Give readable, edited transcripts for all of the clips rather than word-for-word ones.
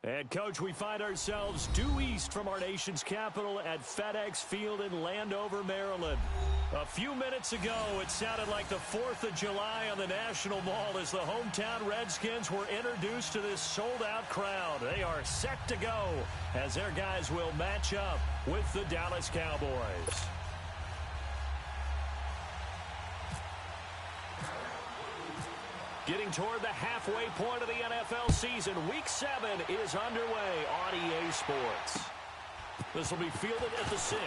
And, Coach, we find ourselves due east from our nation's capital at FedEx Field in Landover, Maryland. A few minutes ago, it sounded like the 4th of July on the National Mall as the hometown Redskins were introduced to this sold-out crowd. They are set to go as their guys will match up with the Dallas Cowboys. Getting toward the halfway point of the NFL season, Week 7 is underway on EA Sports. This will be fielded at the 6.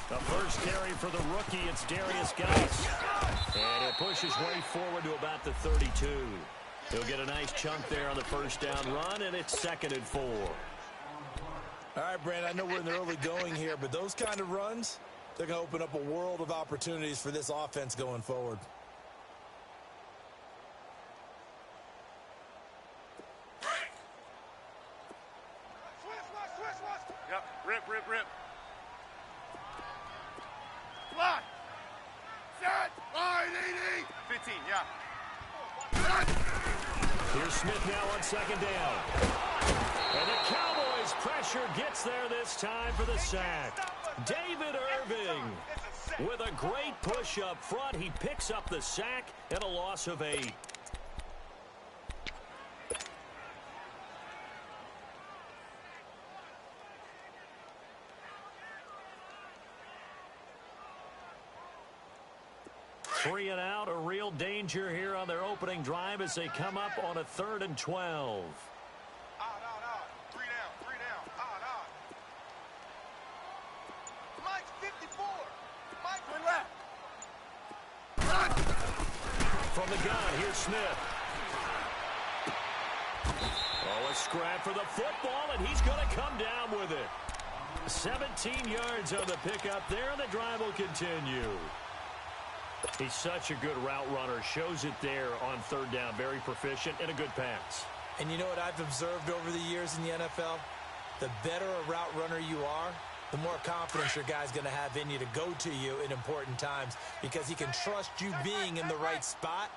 The first carry for the rookie, it's Darius Geis. And he'll push his way forward to about the 32. He'll get a nice chunk there on the first down run, and it's 2nd and 4. All right, Brandon, I know we're in the early going here, but those kind of runs, they're going to open up a world of opportunities for this offense going forward. Yep, rip. Block. Set. Line 80. 15, yeah. Here's Smith now on 2nd down. And the Cowboys' pressure gets there this time for the sack. David Irving with a great push up front. He picks up the sack and a loss of 8. Three and out, a real danger here on their opening drive as they come up on a 3rd and 12. Odd. 3 down. Odd. Mike's 54. Mike went left. From the gun, here's Smith. Oh, a scrap for the football, and he's going to come down with it. 17 yards on the pickup there, and the drive will continue. He's such a good route runner. Shows it there on 3rd down. Very proficient and a good pass. And you know what I've observed over the years in the NFL? The better a route runner you are, the more confidence your guy's going to have in you to go to you in important times because he can trust you being in the right spot,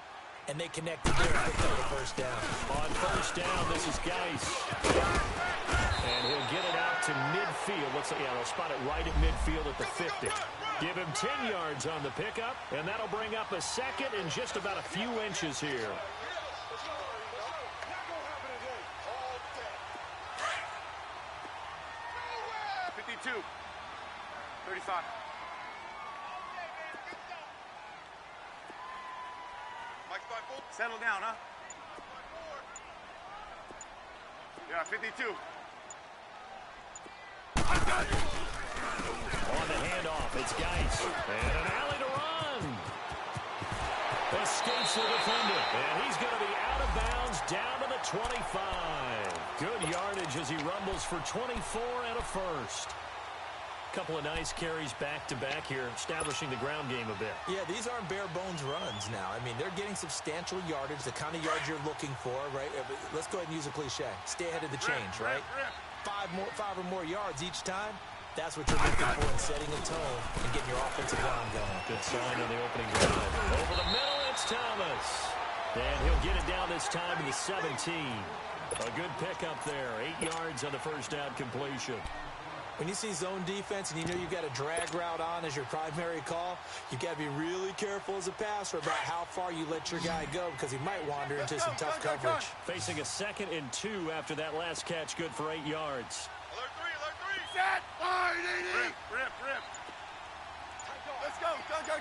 and they connected there and picked up the first down. On 1st down, this is Geis. And he'll get it out to midfield. They'll spot it right at midfield at the 50. Give him 10 yards on the pickup, and that'll bring up a 2nd and just about a few inches here. $52. 35. Settle down, huh? Yeah, 52. On the handoff, it's Geis. And an alley to run. Escapes the defender. And he's going to be out of bounds down to the 25. Good yardage as he rumbles for 24 and a first. Couple of nice carries back-to-back here, establishing the ground game a bit. Yeah, these aren't bare-bones runs now. I mean, they're getting substantial yardage, the kind of yards you're looking for, right? Let's go ahead and use a cliche. Stay ahead of the change, right? 5 or more yards each time. That's what you're looking for in setting a tone and getting your offensive line going. Good sign on the opening drive. Over the middle, it's Thomas. And he'll get it down this time to the 17. A good pickup there. 8 yards on the first down completion. When you see zone defense and you know you've got a drag route on as your primary call, you've got to be really careful as a passer about how far you let your guy go because he might wander into some tough coverage. Facing a 2nd and 2 after that last catch, good for 8 yards. Alert 3. Set. Line 80. Rip. Let's go. Go.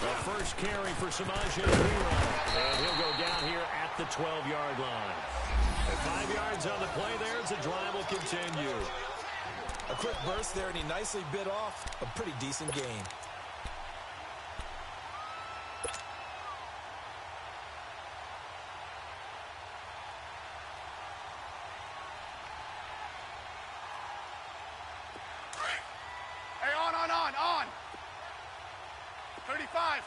The first carry for Samaje Perine. And he'll go down here at the 12-yard line. 5 yards on the play there as the drive will continue. A quick burst there, and he nicely bit off a pretty decent gain. Hey, on. 35.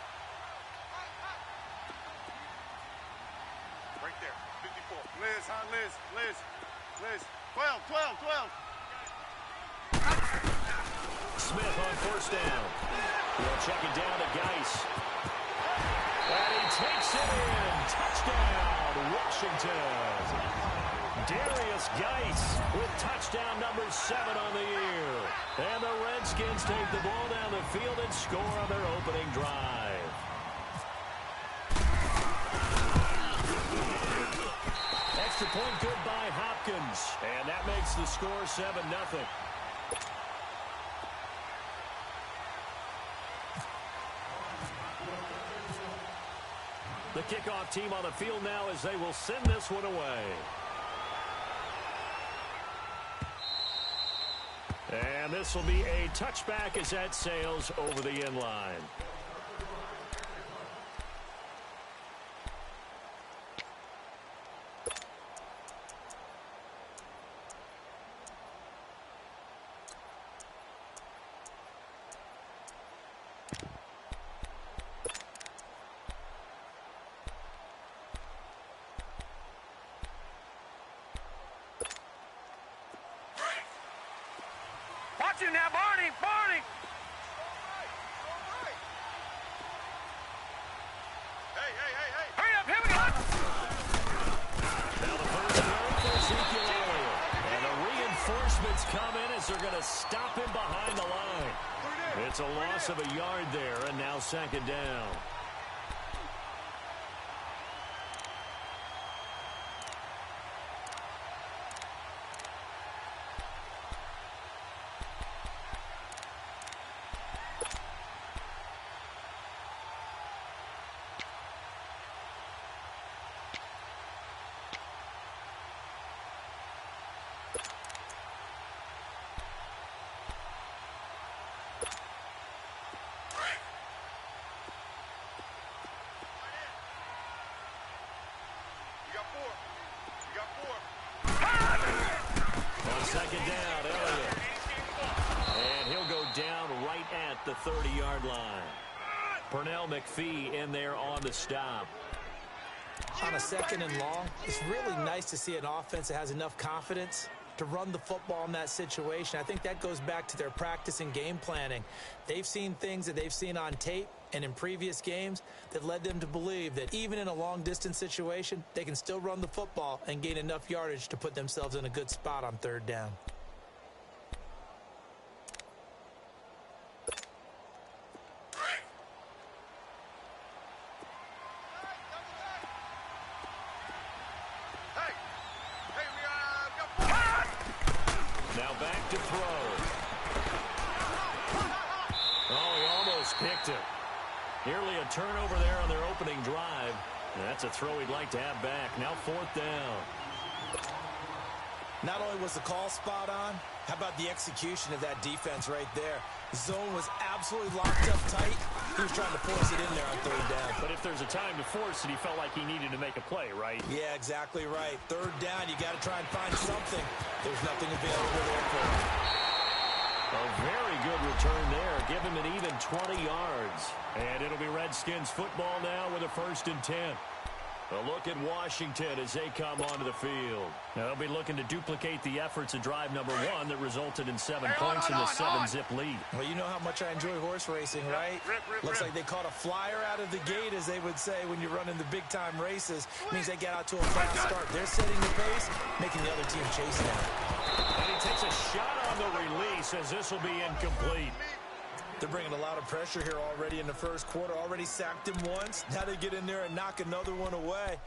Right there, 54. Liz, huh, Liz. 12. Smith on first down. He'll check it down to Geis. And he takes it in. Touchdown, Washington. Darius Geis with touchdown number 7 on the year. And the Redskins take the ball down the field and score on their opening drive. Extra point good by Hopkins. And that makes the score 7-0. The kickoff team on the field now as they will send this one away. And this will be a touchback as that sails over the end line. Watch him now, Barney! Hey. Hurry up, here we go! Now the first down for Ezekiel Elliott. And the reinforcements come in as they're going to stop him behind the line. It's a loss of a yard there, and now second down. You got four. On second down, Elliott. And he'll go down right at the 30-yard line. Pernell McPhee in there on the stop. On a second and long, it's really nice to see an offense that has enough confidence to run the football in that situation. I think that goes back to their practice and game planning. They've seen things that they've seen on tape and in previous games that led them to believe that even in a long-distance situation, they can still run the football and gain enough yardage to put themselves in a good spot on third down. Now back to throw. Oh, he almost picked it. Nearly a turnover there on their opening drive. And that's a throw he'd like to have back. Now fourth down. Not only was the call spot on, how about the execution of that defense right there? The zone was absolutely locked up tight. He was trying to force it in there on third down. But if there's a time to force it, he felt like he needed to make a play, right? Yeah, exactly right. Third down, you got to try and find something. There's nothing available there for him. A very good return there. Give him an even 20 yards. And it'll be Redskins football now with a 1st and 10. A look at Washington as they come onto the field. Now they'll be looking to duplicate the efforts of drive number 1 that resulted in 7 points in the 7-zip lead. Well, you know how much I enjoy horse racing, right? Looks like they caught a flyer out of the gate, as they would say when you're running the big-time races. Means they get out to a fast start. They're setting the pace, making the other team chase them. And he takes a shot on the release as this will be incomplete. They're bringing a lot of pressure here already in the first quarter. Already sacked him once. Now they get in there and knock another one away.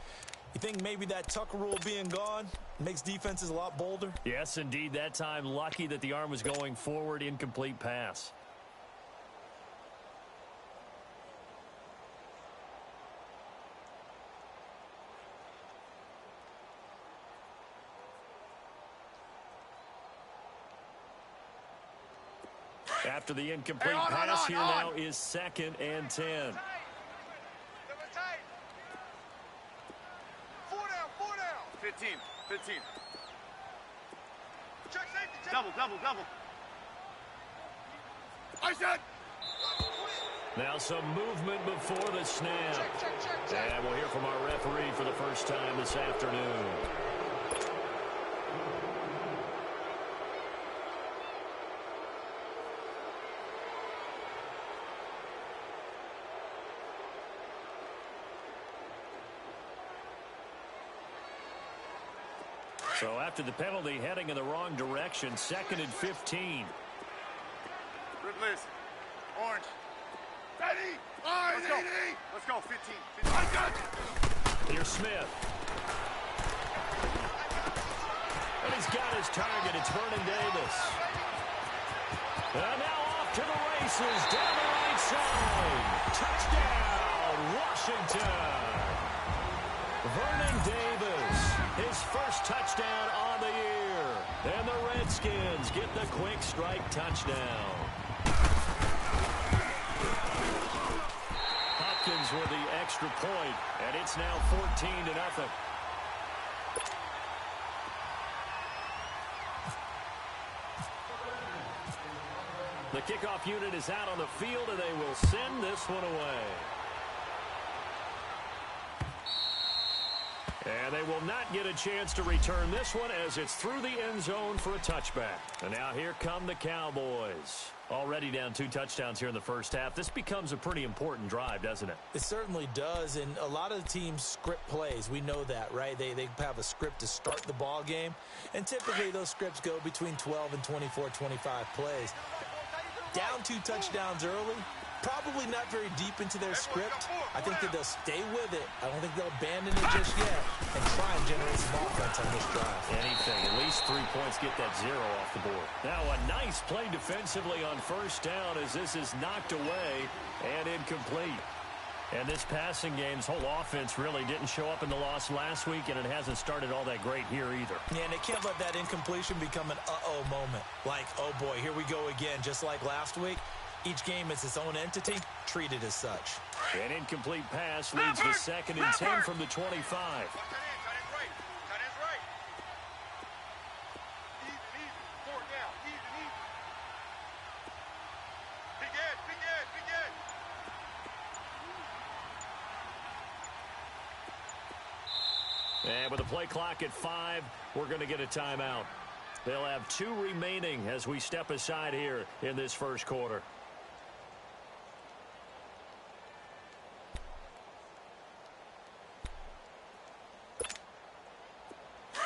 You think maybe that Tucker rule being gone makes defenses a lot bolder? Yes, indeed. That time, lucky that the arm was going forward. Incomplete pass. After the incomplete pass, here now is 2nd and 10. 15. Check safety. Double. I said. Now some movement before the snap. Check. And we'll hear from our referee for the first time this afternoon. So after the penalty, heading in the wrong direction, 2nd and 15. Good list. Orange. Ready? Let's go. 15. Here's Smith. And he's got his target. It's Vernon Davis. And now off to the races. Down the right side. Touchdown, Washington. Vernon Davis, his first touchdown on the year. And the Redskins get the quick strike touchdown. Hopkins with the extra point, and it's now 14-0. The kickoff unit is out on the field, and they will send this one away. And they will not get a chance to return this one as it's through the end zone for a touchback. And now here come the Cowboys. Already down 2 touchdowns here in the first half. This becomes a pretty important drive, doesn't it? It certainly does, and a lot of the teams script plays. We know that, right? They have a script to start the ball game, and typically those scripts go between 12 and 24, 25 plays. Down 2 touchdowns early, probably not very deep into their script. I think that they'll stay with it. I don't think they'll abandon it just yet and try and generate some offense on this drive. Anything. At least 3 points, get that 0 off the board. Now a nice play defensively on first down as this is knocked away and incomplete. And this passing game's whole offense really didn't show up in the loss last week, and it hasn't started all that great here either. Yeah, and they can't let that incompletion become an uh-oh moment. Like, oh boy, here we go again, just like last week. Each game is its own entity, treated as such. An incomplete pass leads to 2nd and 10 from the 25. And with the play clock at 5, we're going to get a timeout. They'll have 2 remaining as we step aside here in this first quarter.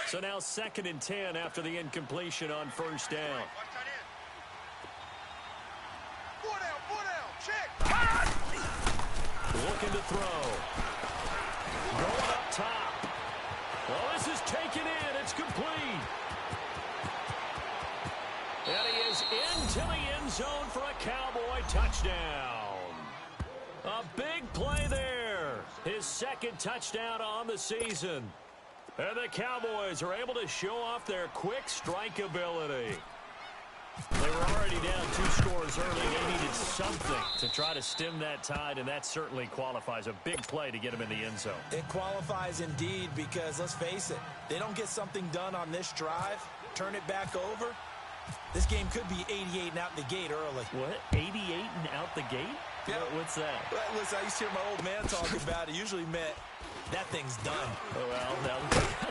So now 2nd and 10 after the incompletion on first down. Looking to throw. Going up top. Well, this is taken in. It's complete. And he is into the end zone for a Cowboy touchdown. A big play there. His 2nd touchdown on the season. And the Cowboys are able to show off their quick strike ability. They were already down 2 scores early. They needed something to try to stem that tide, and that certainly qualifies. A big play to get them in the end zone. It qualifies indeed because, let's face it, they don't get something done on this drive, turn it back over, this game could be 88 and out the gate early. What? 88 and out the gate? Yeah. What's that? Well, listen, I used to hear my old man talk about it. Usually meant that thing's done. Oh, well, now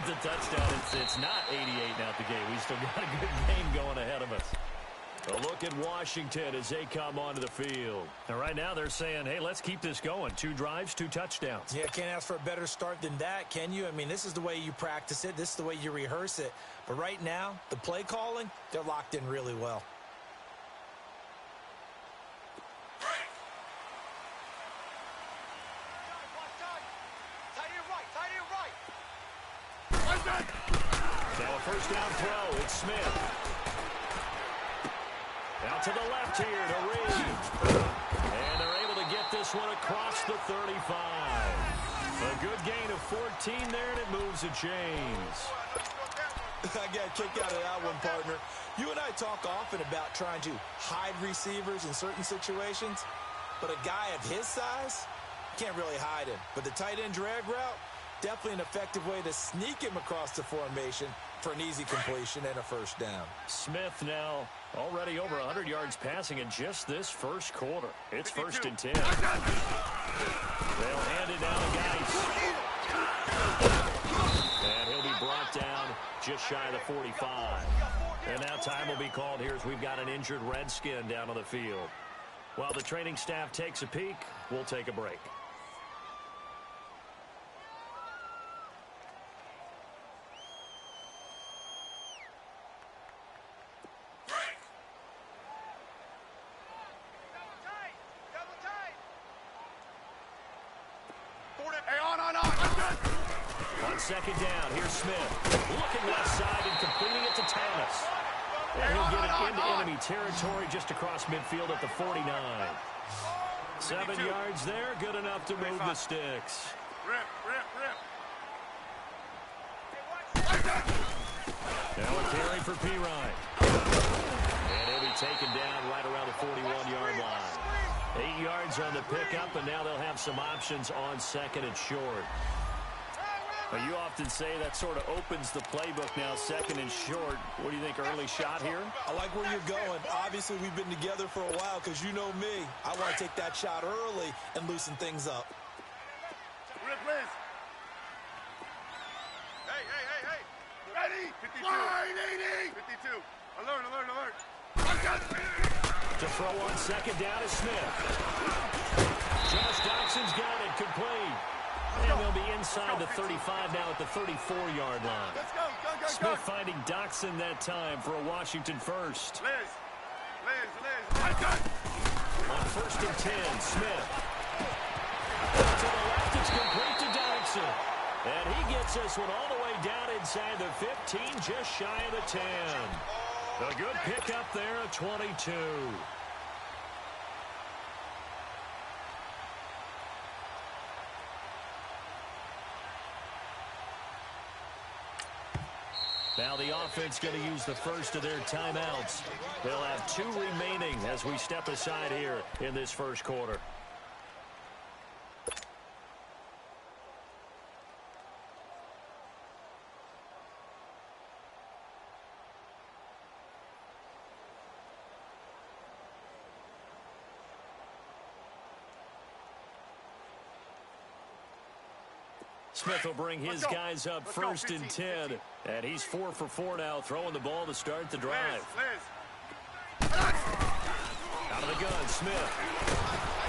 the touchdown, it's not 88 and out the gate. We still got a good game going ahead of us. A look at Washington as they come onto the field. And right now they're saying, hey, let's keep this going. 2 drives, 2 touchdowns. Yeah, can't ask for a better start than that, can you? I mean, this is the way you practice it. This is the way you rehearse it. But right now, the play calling, they're locked in really well. Now a first down throw. It's Smith. Out to the left here to Reed. And they're able to get this one across the 35. A good gain of 14 there, and it moves the chains. I got a kick out of that one, partner. You and I talk often about trying to hide receivers in certain situations, but a guy of his size can't really hide him. But the tight end drag route, definitely an effective way to sneak him across the formation for an easy completion and a first down. Smith now already over 100 yards passing in just this first quarter. It's 1st and 10. They'll hand it down to Geis. And he'll be brought down just shy of the 45. And now time will be called here as we've got an injured Redskin down on the field. While the training staff takes a peek, we'll take a break. On second down, here's Smith. Looking left side and completing it to Thomas. And he'll get it into enemy territory just across midfield at the 49. 7 yards there, good enough to move the sticks. Rip. Now a carry for Pirine. And he'll be taken down right around the 41-yard line. 8 yards on the pickup, and now they'll have some options on second and short. Well, you often say that sort of opens the playbook now, second and short. What do you think, early shot here? I like where you're going. Obviously, we've been together for a while because you know me. I want to take that shot early and loosen things up. Rip, Liz. Hey. Ready? 52. Line 80. 52. Alert. To throw on second down is Smith. Josh Doxson's got it, complete. And they'll be inside the 35 now at the 34-yard line. Let's go. Smith finding Doxson that time for a Washington first. Liz. On 1st and 10, Smith. To the left, it's complete to Doxson. And he gets this one all the way down inside the 15, just shy of the 10. A good pickup there at 22. Now the offense going to use the first of their timeouts. They'll have 2 remaining as we step aside here in this first quarter. Smith will bring his guys up first and 10. And he's 4 for 4 now, throwing the ball to start the drive. Out of the gun, Smith.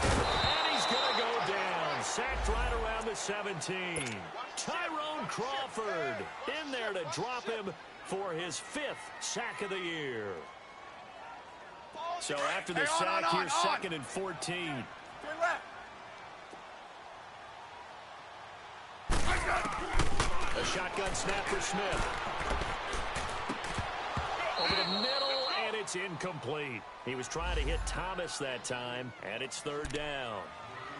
And he's going to go down. Sacked right around the 17. Tyrone Crawford in there to drop him for his 5th sack of the year. So after the sack, here's 2nd and 14. A shotgun snap for Smith. Over the middle, and it's incomplete. He was trying to hit Thomas that time, and it's 3rd down.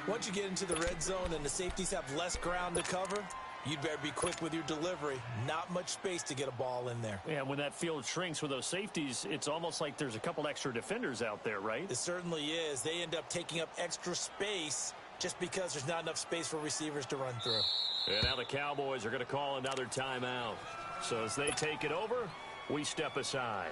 Once you get into the red zone and the safeties have less ground to cover, you'd better be quick with your delivery. Not much space to get a ball in there. Yeah, when that field shrinks with those safeties, it's almost like there's a couple extra defenders out there, right? It certainly is. They end up taking up extra space just because there's not enough space for receivers to run through. And now the Cowboys are going to call another timeout. So as they take it over, we step aside.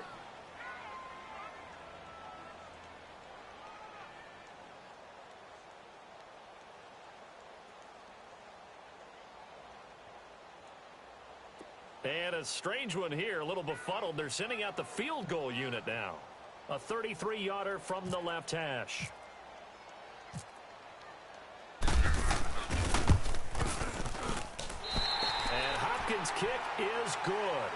And a strange one here, a little befuddled. They're sending out the field goal unit now. A 33-yarder from the left hash. Hopkins' kick is good.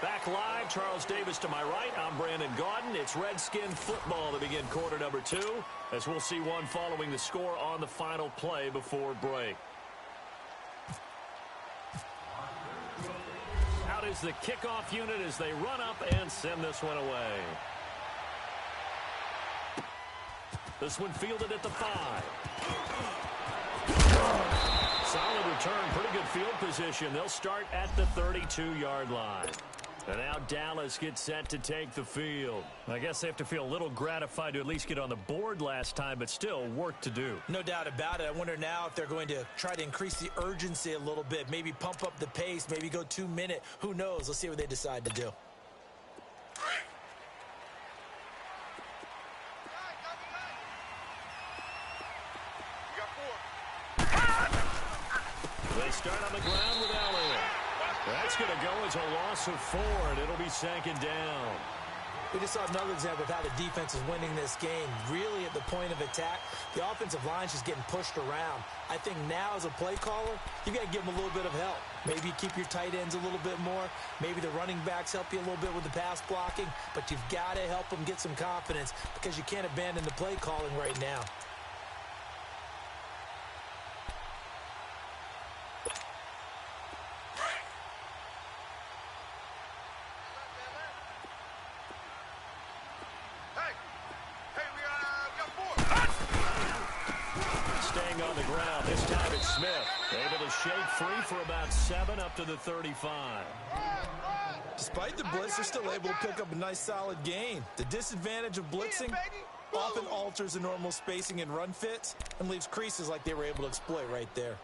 Back live, Charles Davis to my right. I'm Brandon Gaudin. It's Redskin football to begin quarter number 2, as we'll see one following the score on the final play before break. Out is the kickoff unit as they run up and send this one away. This one fielded at the 5. Solid return, pretty good field position. They'll start at the 32-yard line. And now Dallas gets set to take the field. I guess they have to feel a little gratified to at least get on the board last time, but still work to do. No doubt about it. I wonder now if they're going to try to increase the urgency a little bit, maybe pump up the pace, maybe go 2-minute. Who knows? Let's see what they decide to do. They start on the ground with Elliott. That's going to go as a loss of 4, and it'll be 2nd down. We just saw another example of how the defense is winning this game. Really at the point of attack, the offensive line is just getting pushed around. I think now as a play caller, you got to give them a little bit of help. Maybe keep your tight ends a little bit more. Maybe the running backs help you a little bit with the pass blocking. But you've got to help them get some confidence because you can't abandon the play calling right now. On the ground. This time it's Smith. Able to shake free for about 7 up to the 35. Despite the blitz, they're still able to pick up a nice solid gain. The disadvantage of blitzing often alters the normal spacing and run fits and leaves creases like they were able to exploit right there.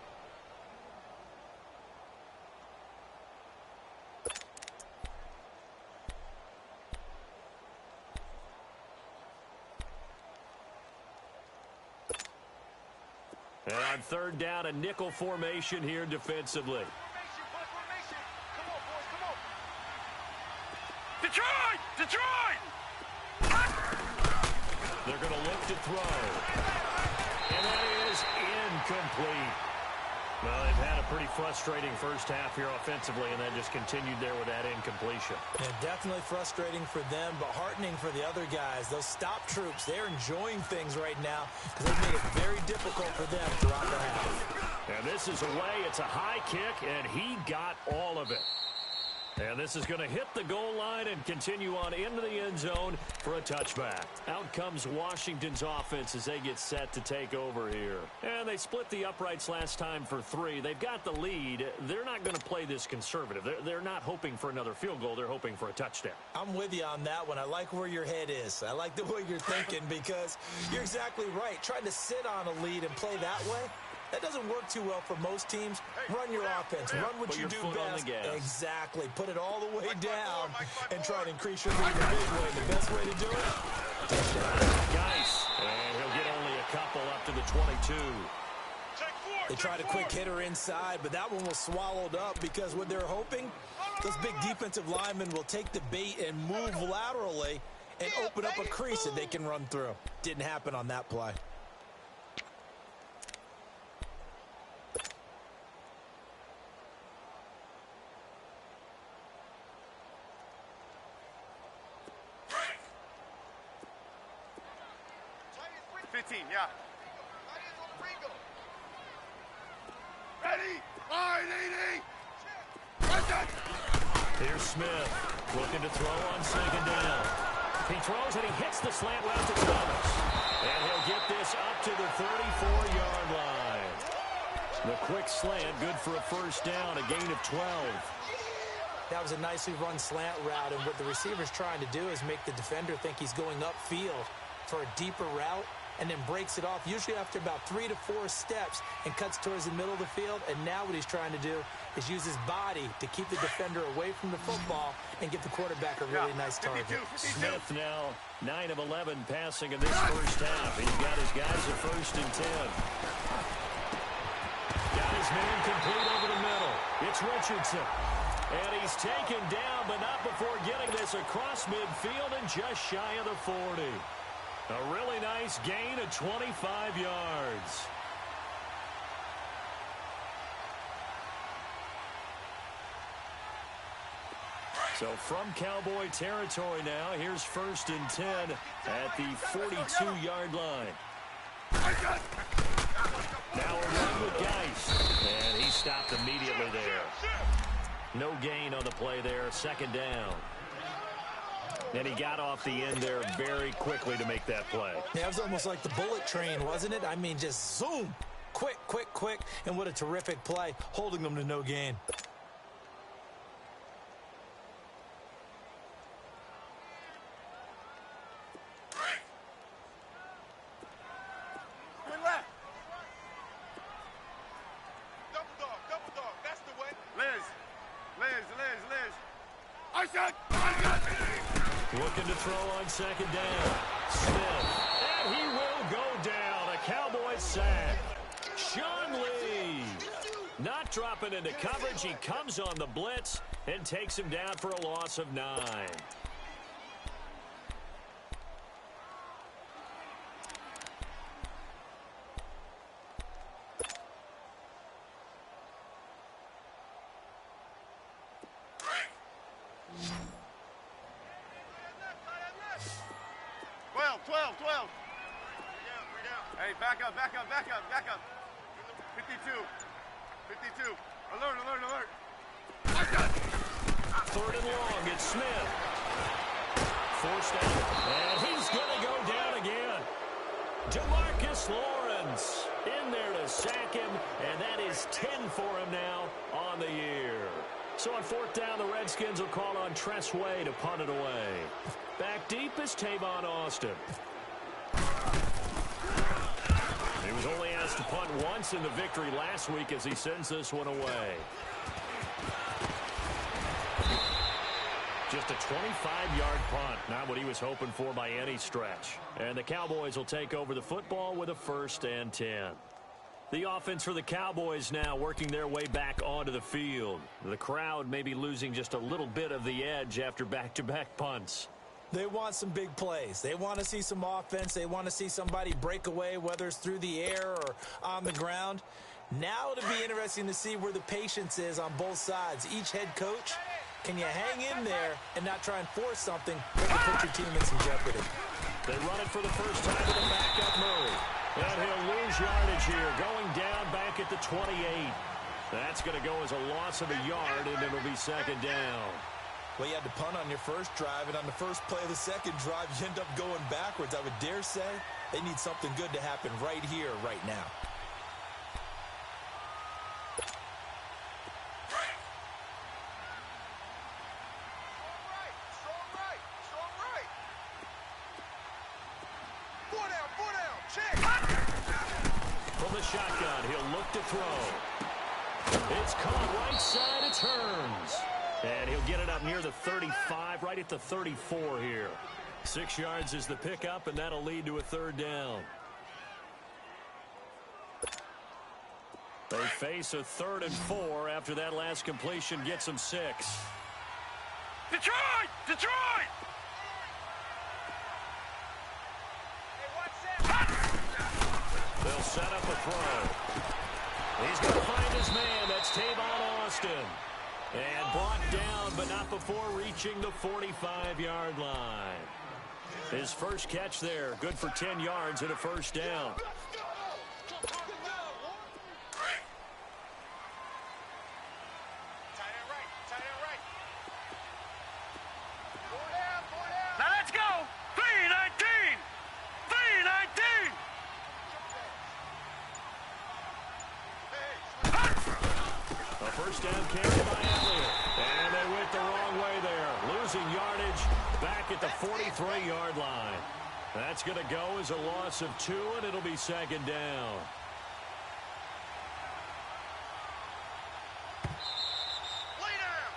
And on 3rd down, a nickel formation here defensively. Detroit! Detroit! They're going to look to throw. And that is incomplete. Well, they've had a pretty frustrating first half here offensively, and then just continued there with that incompletion. Yeah, definitely frustrating for them, but heartening for the other guys. Those stop troops, they're enjoying things right now because they've made it very difficult for them throughout the half. And this is away. It's a high kick, and he got all of it. And this is going to hit the goal line and continue on into the end zone for a touchback. Out comes Washington's offense as they get set to take over here. And they split the uprights last time for 3. They've got the lead. They're not going to play this conservative. They're not hoping for another field goal. They're hoping for a touchdown. I'm with you on that one. I like where your head is. I like the way you're thinking because you're exactly right. Trying to sit on a lead and play that way, that doesn't work too well for most teams. Run your offense. Run what you do best. Exactly. Put it all the way down and try to increase your lead in a big way. The best way to do it? Geis. And he'll get only a couple up to the 22. They tried a quick hitter inside, but that one was swallowed up because what they're hoping, those big defensive linemen will take the bait and move laterally and open up a crease that they can run through. Didn't happen on that play. Yeah. Ready? Line 80. Here's Smith looking to throw on 2nd down. He throws and he hits the slant route to Thomas. And he'll get this up to the 34-yard line. The quick slant, good for a 1st down, a gain of 12. That was a nicely run slant route, and what the receiver's trying to do is make the defender think he's going upfield for a deeper route, and then breaks it off, usually after about 3 to 4 steps, and cuts towards the middle of the field. And now what he's trying to do is use his body to keep the defender away from the football and give the quarterback a really nice target. 52. Smith now 9 of 11 passing in this first half. He's got his guys at 1st and 10. Got his man complete over the middle. It's Richardson. And he's taken down, but not before getting this across midfield and just shy of the 40. A really nice gain of 25 yards. So from Cowboy territory now, here's 1st and 10 at the 42-yard line. Now a run with Geis. And he stopped immediately there. No gain on the play there, 2nd down. And he got off the end there very quickly to make that play. Yeah, it was almost like the bullet train, wasn't it? I mean, just zoom. Quick, quick, quick. And what a terrific play, holding them to no gain. Looking to throw on second down. Smith. And he will go down. A Cowboys sack. Sean Lee. Not dropping into coverage. He comes on the blitz and takes him down for a loss of 9. Hey, back up. 52. Alert. Third and long. It's Smith. Forced out. And he's going to go down again. DeMarcus Lawrence in there to sack him. And that is 10 for him now on the year. So on fourth down, the Redskins will call on Tress Way to punt it away. Back deep is Tavon Austin. He was only asked to punt once in the victory last week as he sends this one away. Just a 25-yard punt, not what he was hoping for by any stretch. And the Cowboys will take over the football with a 1st and 10. The offense for the Cowboys now working their way back onto the field. The crowd may be losing just a little bit of the edge after back-to-back punts. They want some big plays. They want to see some offense. They want to see somebody break away, whether it's through the air or on the ground. Now it'll be interesting to see where the patience is on both sides. Each head coach, can you hang in there and not try and force something that can put your team in some jeopardy? They run it for the first time with a backup move. And he'll lose yardage here, going down back at the 28. That's going to go as a loss of a yard, and it'll be second down. Well, you had to punt on your first drive, and on the first play of the second drive, you end up going backwards. I would dare say they need something good to happen right here, right now. From the shotgun, he'll look to throw. It's caught right side, it turns. And he'll get it up near the 35, right at the 34 here. 6 yards is the pickup, and that'll lead to a third down. They face a 3rd and 4 after that last completion gets them 6. Detroit! They'll set up a throw. He's going to find his man. That's Tavon Austin. And brought down, but not before reaching the 45-yard line. His first catch there, good for 10 yards and a first down. Now let's go! 3-19! 3-19! A first down carry by Elliott. And they went the wrong way there. Losing yardage back at the 43-yard line. That's going to go as a loss of 2, and it'll be second down. Lay down!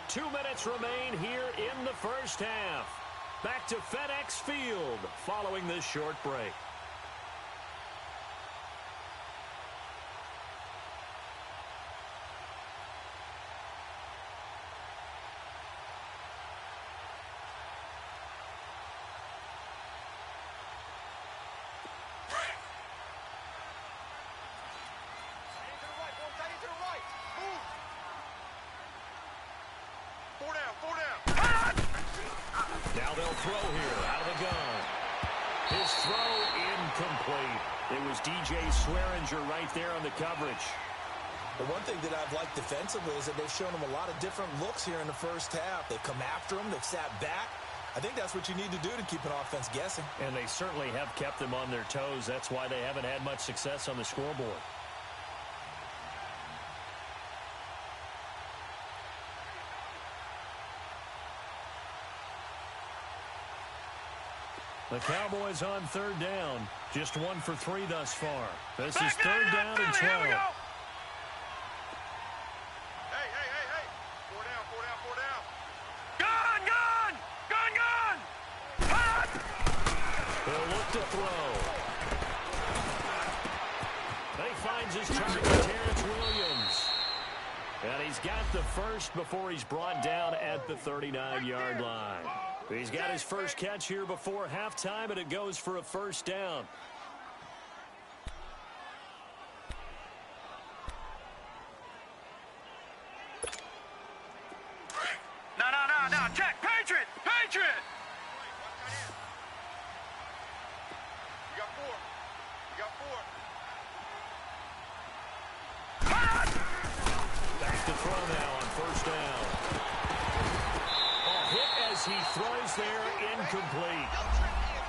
2 minutes remain here in the first half. Back to FedEx Field following this short break. Now they'll throw here out of the gun. His throw incomplete. It was DJ Swearinger right there on the coverage. The one thing that I've liked defensively is that they've shown him a lot of different looks here in the first half. They've come after him. They've sat back. I think that's what you need to do to keep an offense guessing. And they certainly have kept them on their toes. That's why they haven't had much success on the scoreboard. The Cowboys on third down. Just 1 for 3 thus far. This is third down and 12. hands his target to Terrence Williams. And he's got the first before he's brought down at the 39-yard line. He's got his first catch here before halftime, and it goes for a first down. No. Check. Patriot. Patriot. You got four. Back to throw now on first down. Hit as he throws there, incomplete.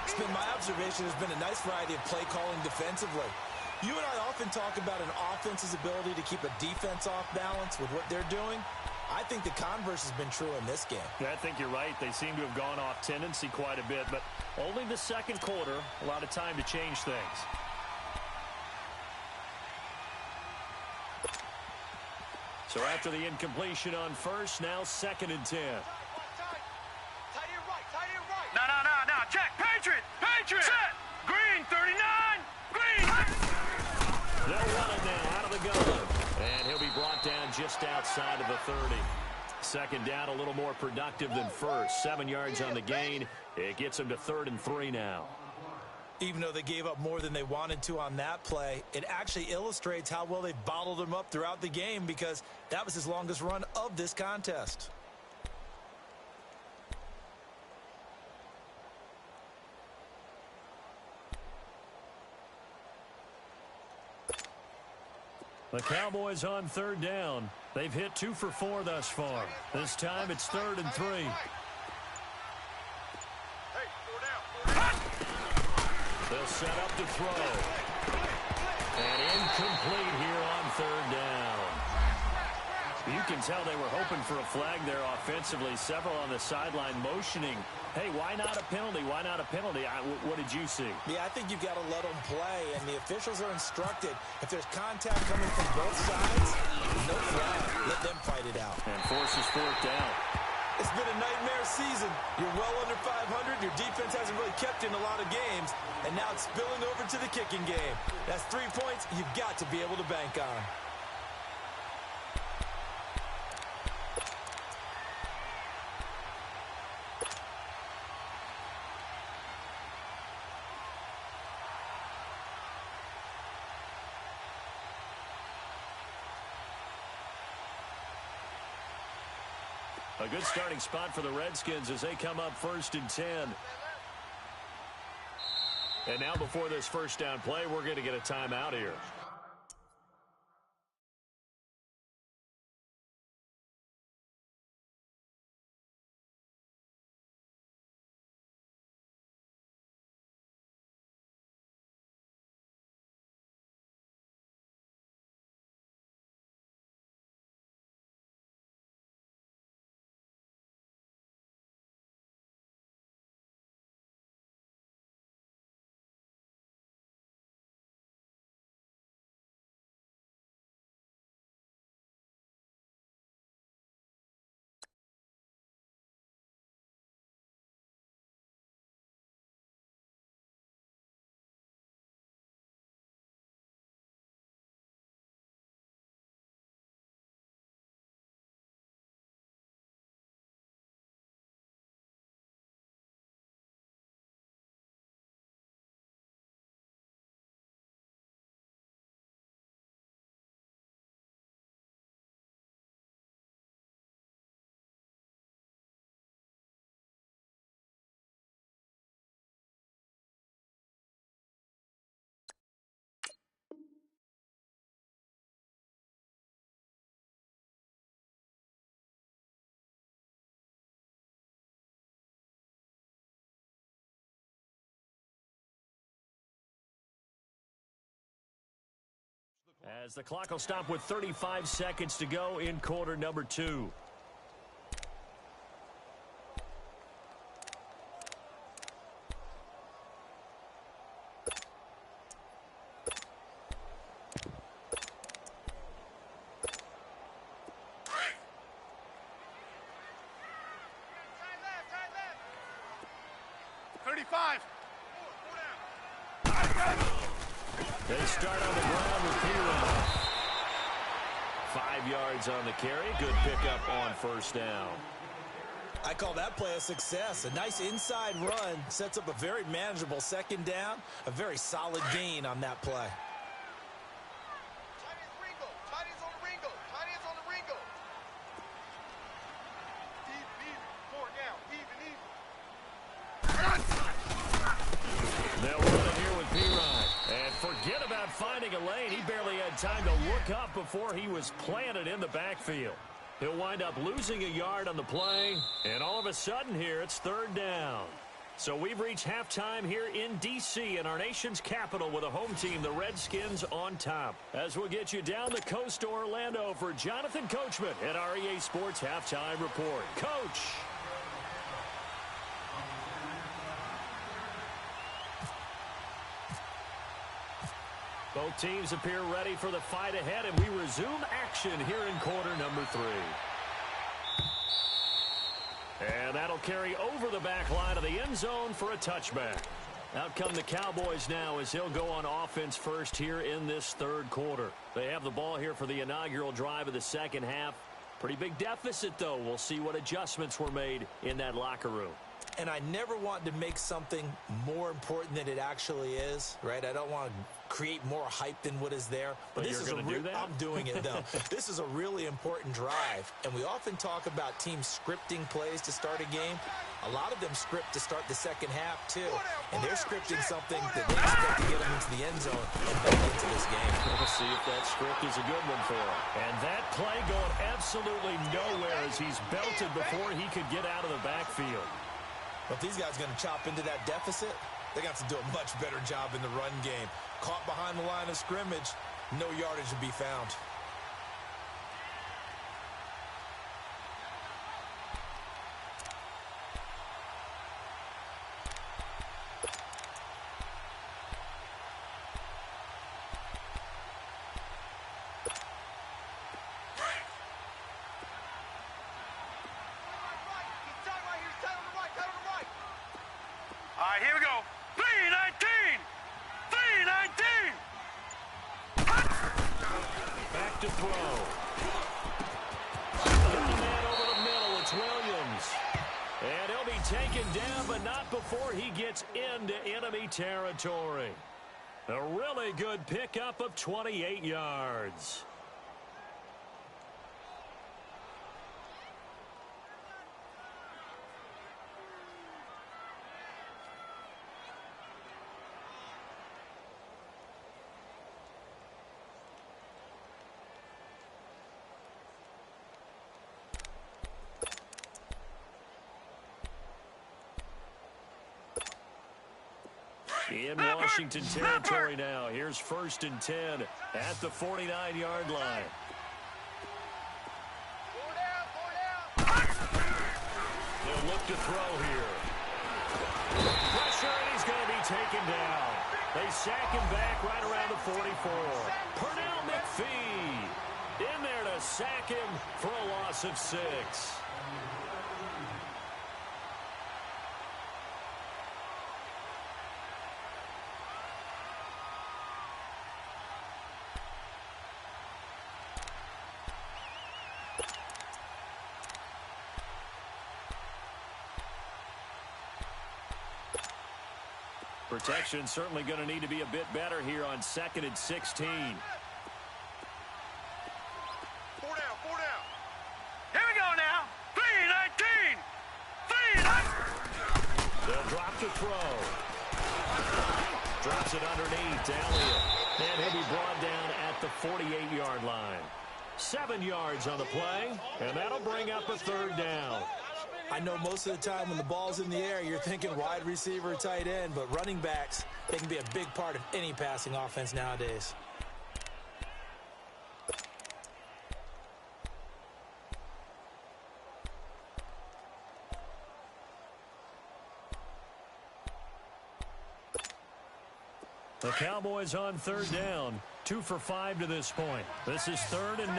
It's been my observation there's been a nice variety of play calling defensively. You and I often talk about an offense's ability to keep a defense off balance with what they're doing. I think the converse has been true in this game. Yeah, I think you're right. They seem to have gone off tendency quite a bit, but only the second quarter, a lot of time to change things. So after the incompletion on first, now 2nd and 10. Tight end right. No. Check. Patriot. Set. Green, 39. Green. They'll run it now out of the gun. And he'll be brought down just outside of the 30. Second down, a little more productive than first. 7 yards on the gain. It gets him to 3rd and 3 now. Even though they gave up more than they wanted to on that play, it actually illustrates how well they've bottled him up throughout the game because that was his longest run of this contest. The Cowboys on 3rd down. They've hit 2 for 4 thus far. This time it's 3rd and 3. They'll set up to throw. And incomplete here on 3rd down. You can tell they were hoping for a flag there offensively. Several on the sideline motioning. Hey, why not a penalty? Why not a penalty? What did you see? Yeah, I think you've got to let them play, and the officials are instructed. If there's contact coming from both sides, no flag. Let them fight it out. And forces 4th down. It's been a nightmare season. You're well under 500. Your defense hasn't really kept in a lot of games, and now it's spilling over to the kicking game. That's 3 points you've got to be able to bank on. A good starting spot for the Redskins as they come up 1st and 10. And now before this first down play, we're going to get a timeout here. As the clock will stop with 35 seconds to go in quarter number 2. They start on the ground with P-Rod. 5 yards on the carry. Good pickup on first down. I call that play a success. A nice inside run sets up a very manageable second down. A very solid gain on that play. They'll run it here with P-Rod. And forget about finding a lane. He barely had time to look up before he was planted in the backfield. He'll wind up losing a yard on the play. And all of a sudden here, it's third down. So we've reached halftime here in D.C. in our nation's capital with a home team, the Redskins, on top. As we'll get you down the coast to Orlando for Jonathan Coachman at our EA Sports Halftime Report. Coach. Both teams appear ready for the fight ahead, and we resume action here in quarter number 3. And that'll carry over the back line of the end zone for a touchback. Out come the Cowboys now as they'll go on offense first here in this third quarter. They have the ball here for the inaugural drive of the second half. Pretty big deficit, though. We'll see what adjustments were made in that locker room. And I never want to make something more important than it actually is, right? I don't want to create more hype than what is there. But this is do that? I'm doing it, though. This is a really important drive. And we often talk about teams scripting plays to start a game. A lot of them script to start the second half, too. And they're scripting something that they expect to get them into the end zone and back into this game. We'll see if that script is a good one for him. And that play going absolutely nowhere as he's belted before he could get out of the backfield. But if these guys are going to chop into that deficit, they got to do a much better job in the run game. Caught behind the line of scrimmage, no yardage to be found. All right, here we go. 3-19! 3-19! Back to throw. The man over the middle, it's Williams. And he'll be taken down, but not before he gets into enemy territory. A really good pickup of 28 yards. In Washington territory now. Here's 1st and 10 at the 49-yard line. They'll look to throw here. Pressure, and he's going to be taken down. They sack him back right around the 44. Pernell McPhee in there to sack him for a loss of 6. Protection certainly going to need to be a bit better here on 2nd and 16. 4 down, 4 down. Here we go now. 3-19! 3-19! They'll drop to throw. Drops it underneath to Elliott. And he'll be brought down at the 48-yard line. 7 yards on the play, and that'll bring up a 3rd down. I know most of the time when the ball's in the air, you're thinking wide receiver, tight end, but running backs, they can be a big part of any passing offense nowadays. The Cowboys on 3rd down, 2 for 5 to this point. This is 3rd and 9.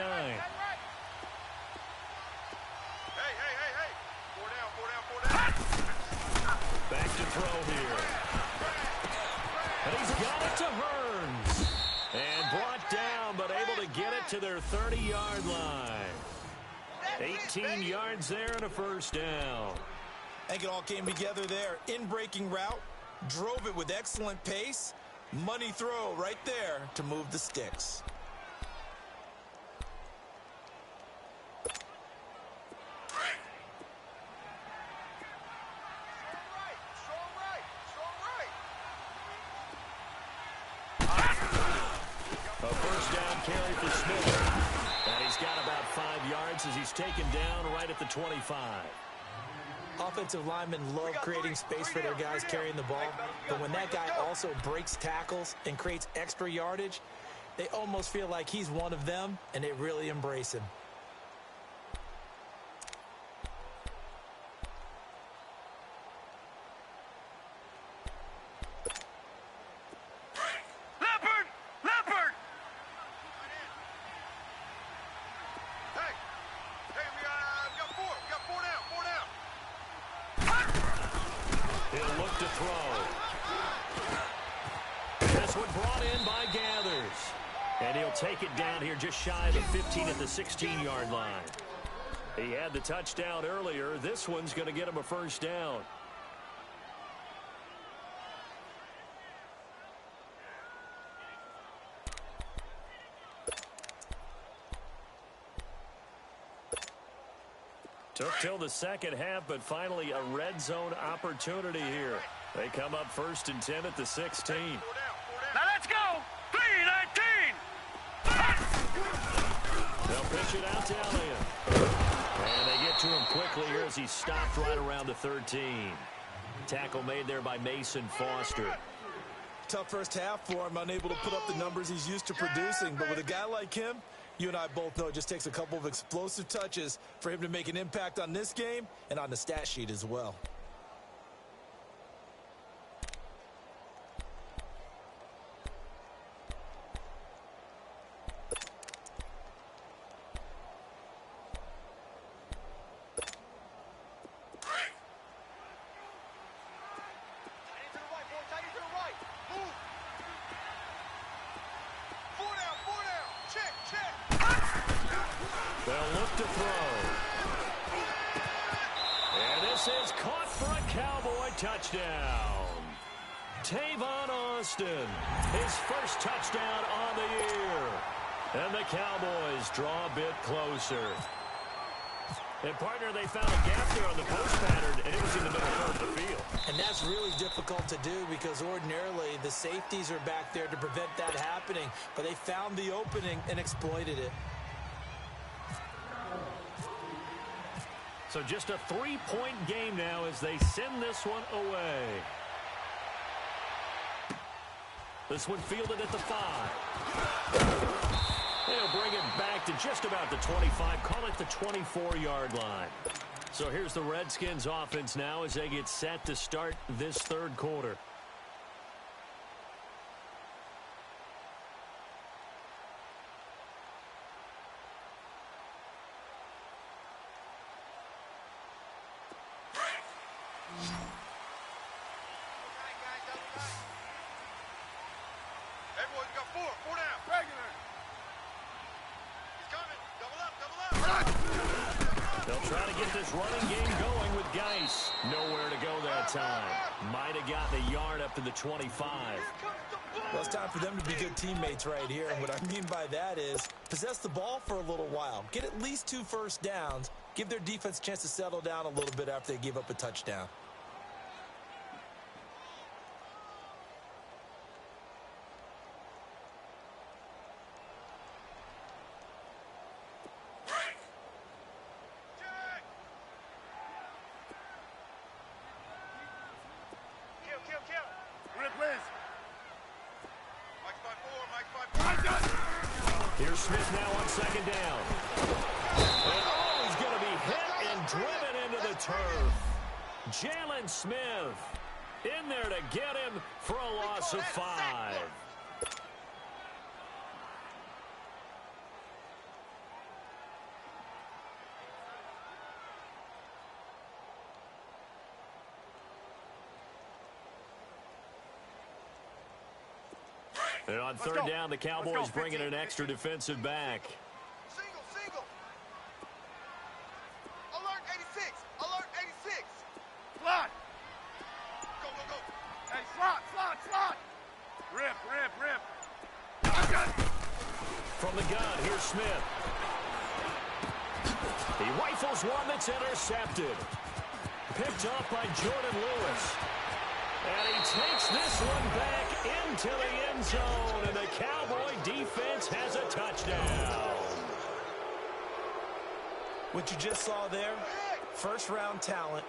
Back to throw here. And he's got it to Hearns. And brought down, but able to get it to their 30-yard line. 18 yards there and a first down. I think it all came together there. In-breaking route, drove it with excellent pace. Money throw right there to move the sticks. A first down carry for Smith. And he's got about 5 yards as he's taken down right at the 25. Offensive linemen love creating space for their guys carrying the ball, but when that guy also breaks tackles and creates extra yardage, they almost feel like he's one of them, and they really embrace him. Take it down here just shy of the 15 at the 16-yard line. He had the touchdown earlier. This one's going to get him a first down. Took till the second half, but finally a red zone opportunity here. They come up 1st and 10 at the 16. Now let's go! 3-19! They'll pitch it out to Elliott. And they get to him quickly here as he's stopped right around the 13. Tackle made there by Mason Foster. Tough first half for him, unable to put up the numbers he's used to producing. But with a guy like him, you and I both know it just takes a couple of explosive touches for him to make an impact on this game and on the stat sheet as well. They'll look to throw. And this is caught for a Cowboy touchdown. Tavon Austin, his first touchdown on the year. And the Cowboys draw a bit closer. And, partner, they found a gap there on the post pattern, and it was in the middle of the field. And that's really difficult to do because ordinarily the safeties are back there to prevent that happening. But they found the opening and exploited it. So just a 3-point game now as they send this one away. This one fielded at the 5. They'll bring it back to just about the 25. Call it the 24-yard line. So here's the Redskins offense now as they get set to start this third quarter. Everyone's got four down. Regular. He's coming. Double up. They'll try to get this running game going with Geis. Nowhere to go that time. Might have gotten a yard up to the 25. Well, it's time for them to be good teammates right here. And what I mean by that is possess the ball for a little while. Get at least 2 first downs. Give their defense a chance to settle down a little bit after they give up a touchdown. Here's Smith now on second down. And oh, he's going to be hit and driven into the turf. Jalen Smith in there to get him for a loss of 5. And on third down, the Cowboys bringing an extra defensive back. Single, single. Alert 86. Alert 86. Slot. Go, go, go. Hey, slot, slot, slot. Rip, rip, rip. From the gun, here's Smith. He rifles one that's intercepted. Picked up by Jordan Lewis. And he takes this one back into the end zone. And the Cowboy defense has a touchdown. What you just saw there, first-round talent,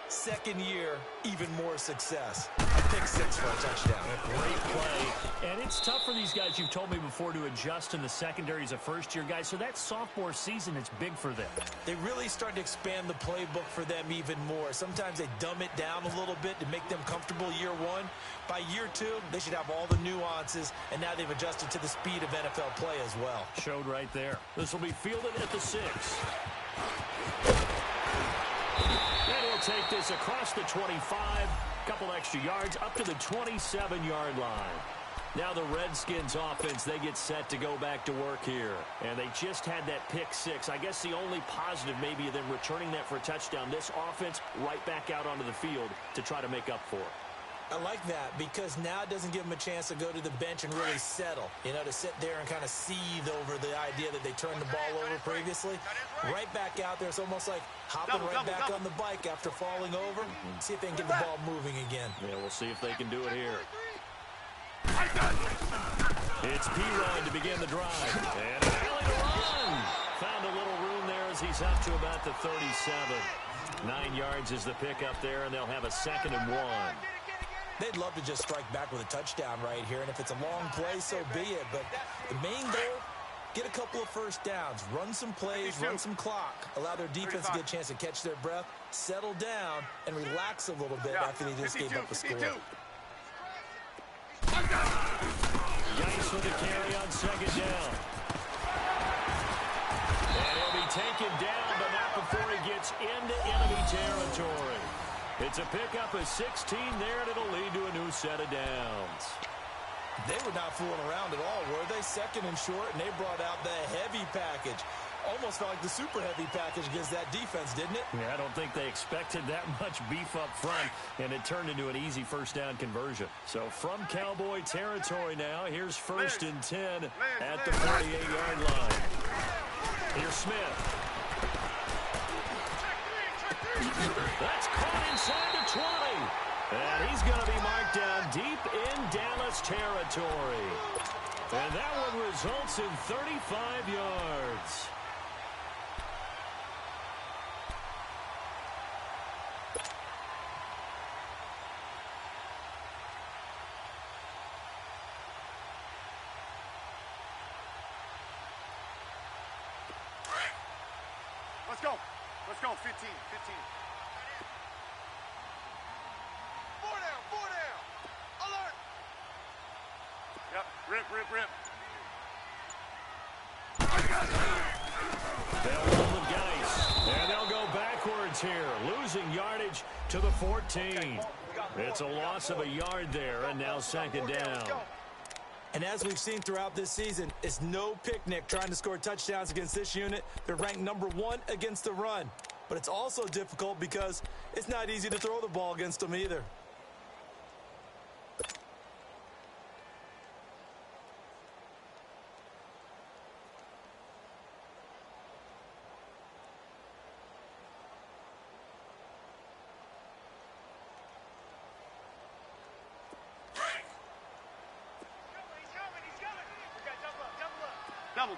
second year, even more success. A pick six for a touchdown. A great play. And it's tough for these guys, you've told me before, to adjust in the secondary as a first-year guy. So that sophomore season is big for them. They really started to expand the playbook for them even more. Sometimes they dumb it down a little bit to make them comfortable year one. By year two, they should have all the nuances, and now they've adjusted to the speed of NFL play as well. Showed right there. This will be fielded at the 6. And he'll take this across the 25, couple extra yards, up to the 27-yard line. Now the Redskins offense, they get set to go back to work here. And they just had that pick 6. I guess the only positive maybe of them returning that for a touchdown. This offense right back out onto the field to try to make up for it. I like that because now it doesn't give them a chance to go to the bench and really settle. You know, to sit there and kind of seethe over the idea that they turned the ball over previously. Right back out there. It's almost like hopping back on the bike after falling over. See if they can get the ball moving again. Yeah, we'll see if they can do it here. It's P-Rod to begin the drive. And an alley to run. Found a little room there as he's up to about the 37. 9 yards is the pickup there, and they'll have a 2nd and 1. They'd love to just strike back with a touchdown right here, and if it's a long play, so be it. But the main goal, get a couple of first downs, run some plays, run some clock, allow their defense to get a chance to catch their breath, settle down, and relax a little bit after they just gave up a score. Geis with the carry on 2nd down. And he'll be taken down, but not before he gets into enemy territory. It's a pickup of 16 there, and it'll lead to a new set of downs. They were not fooling around at all, were they? 2nd and short, and they brought out the heavy package. Almost felt like the super heavy package against that defense, didn't it? Yeah, I don't think they expected that much beef up front, and it turned into an easy first down conversion. So from Cowboy territory now, here's 1st and 10 at the 48-yard line. Here's Smith. That's caught inside the 20. And he's going to be marked down deep in Dallas territory. And that one results in 35 yards. Let's go. Let's go. 15. 15. 4 down. 4 down. Alert. Yep. Rip, rip, rip. They'll run with Geis. And they'll go backwards here. Losing yardage to the 14. It's a loss of a yard there, and now 2nd down. And as we've seen throughout this season, it's no picnic trying to score touchdowns against this unit. They're ranked number 1 against the run. But it's also difficult because it's not easy to throw the ball against them either.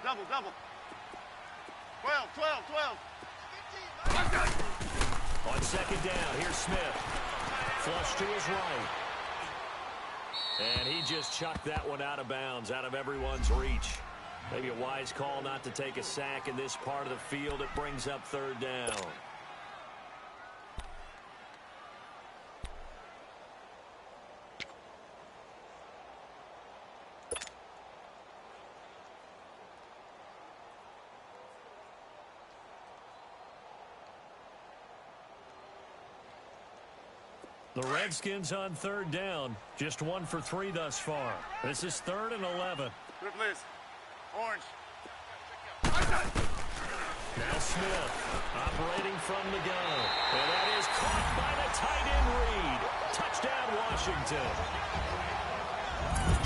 Double, double. 12, 12, 12. On 2nd down, here's Smith. Flush to his right. And he just chucked that one out of bounds, out of everyone's reach. Maybe a wise call not to take a sack in this part of the field. It brings up 3rd down. The Redskins on third down. Just 1 for 3 thus far. This is 3rd and 11. Good blitz. Orange. Now Smith operating from the gun. And that is caught by the tight end Reed. Touchdown Washington.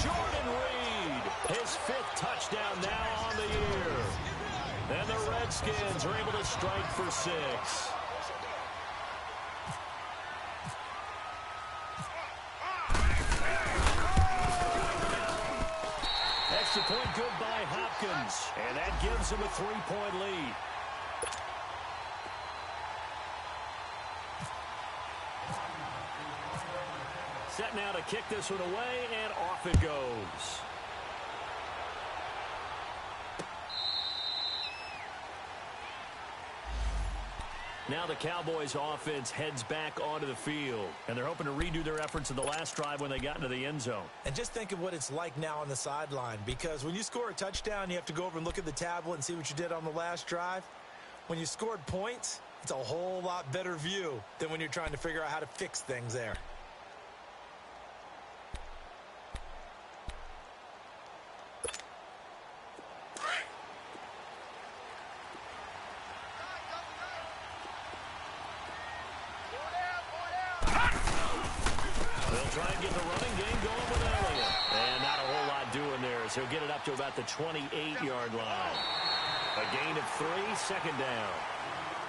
Jordan Reed, his 5th touchdown now on the year. And the Redskins are able to strike for 6. Extra point good by Hopkins. And that gives him a 3-point lead. Set now to kick this one away, and off it goes. Now the Cowboys offense heads back onto the field, and they're hoping to redo their efforts in the last drive when they got into the end zone. And just think of what it's like now on the sideline, because when you score a touchdown, you have to go over and look at the tablet and see what you did on the last drive. When you scored points, it's a whole lot better view than when you're trying to figure out how to fix things there. Try and get the running game going with Elliott. And not a whole lot doing there as he'll get it up to about the 28-yard line. A gain of 3, 2nd down.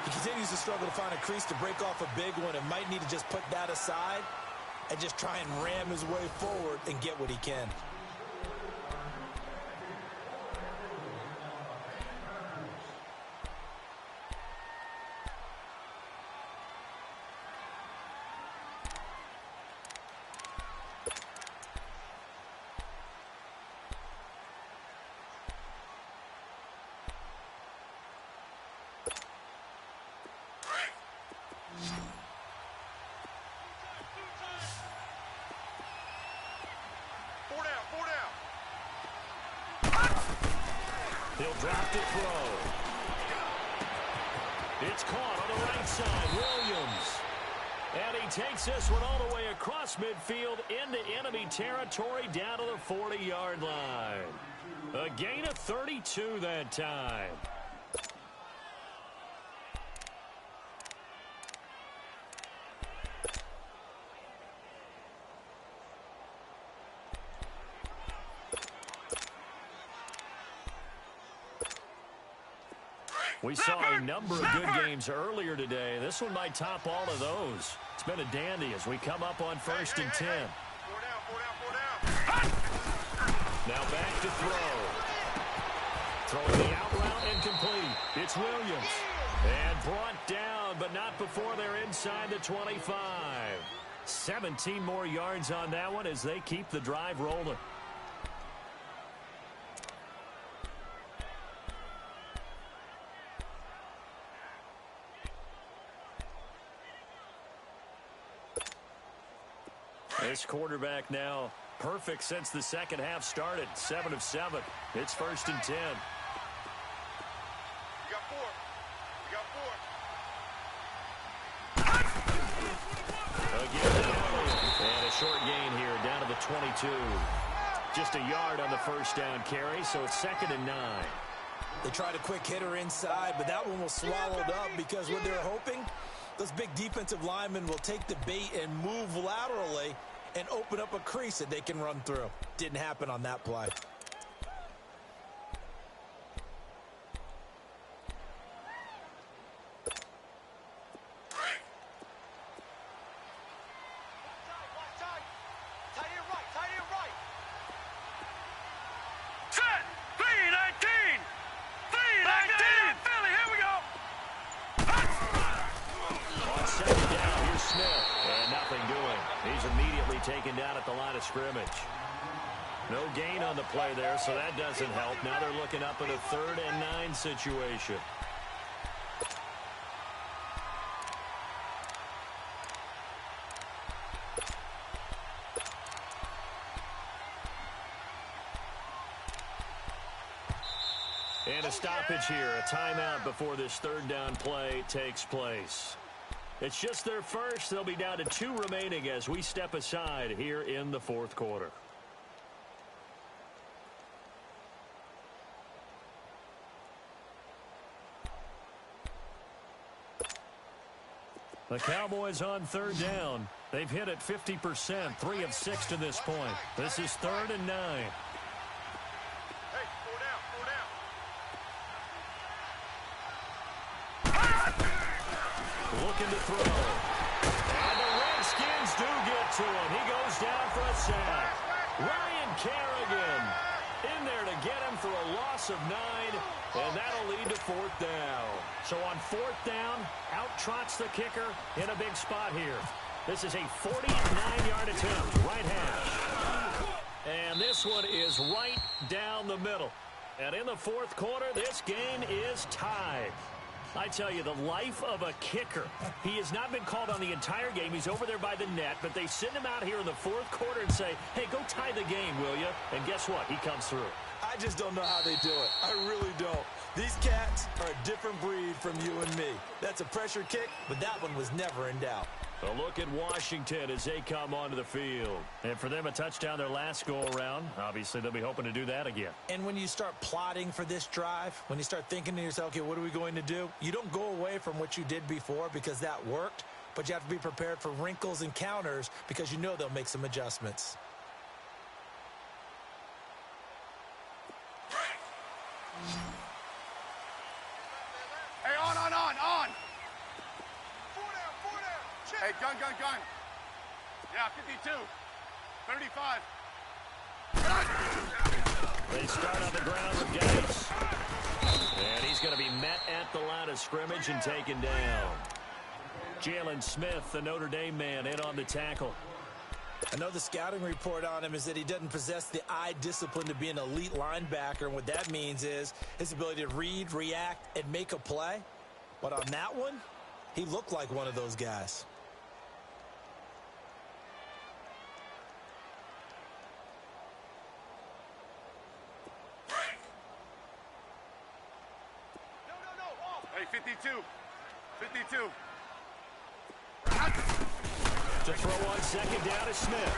He continues to struggle to find a crease to break off a big one and might need to just put that aside and just try and ram his way forward and get what he can. He'll drop to throw. It's caught on the right side. Williams. And he takes this one all the way across midfield into enemy territory down to the 40-yard line. A gain of 32 that time. We saw a number of good games earlier today. This one might top all of those. It's been a dandy as we come up on 1st and 10. 4 down, 4 down, 4 down. Now back to throw. Throwing the out route and complete. It's Williams. And brought down, but not before they're inside the 25. 17 more yards on that one as they keep the drive rolling. This quarterback now perfect since the second half started. 7 of 7. It's 1st and 10. You got 4. You got 4. Again, and a short gain here down to the 22. Just a yard on the 1st down carry, so it's 2nd and 9. They tried a quick hitter inside, but that one was swallowed up because what they're hoping, those big defensive linemen will take the bait and move laterally and open up a crease that they can run through. Didn't happen on that play. Taken down at the line of scrimmage. No gain on the play there, so that doesn't help. Now they're looking up at a 3rd and 9 situation. And a stoppage here, a timeout before this 3rd down play takes place. It's just their first. They'll be down to 2 remaining as we step aside here in the fourth quarter. The Cowboys on third down. They've hit it 50%, 3 of 6 to this point. This is 3rd and 9. Hey, 4 down. Looking to throw. And the Redskins do get to him. He goes down for a sack. Ryan Kerrigan in there to get him for a loss of 9, and that'll lead to 4th down. So on 4th down, out trots the kicker in a big spot here. This is a 49-yard attempt, right hash. And this one is right down the middle. And in the fourth quarter, this game is tied. I tell you, the life of a kicker. He has not been called on the entire game. He's over there by the net, but they send him out here in the fourth quarter and say, hey, go tie the game, will you? And guess what? He comes through. I just don't know how they do it. I really don't. These cats are a different breed from you and me. That's a pressure kick, but that one was never in doubt. A look at Washington as they come onto the field. And for them, a touchdown their last go-around. Obviously, they'll be hoping to do that again. And when you start plotting for this drive, when you start thinking to yourself, okay, what are we going to do? You don't go away from what you did before because that worked, but you have to be prepared for wrinkles and counters because you know they'll make some adjustments. Hey, on. 4 down. Hey, gun. Yeah, 52. 35. They start on the ground with Gates. And he's going to be met at the line of scrimmage and taken down. Jalen Smith, the Notre Dame man, in on the tackle. I know the scouting report on him is that he doesn't possess the eye discipline to be an elite linebacker, and what that means is his ability to read, react, and make a play. But on that one, he looked like one of those guys. No. Hey, 52. To throw on second down is Smith.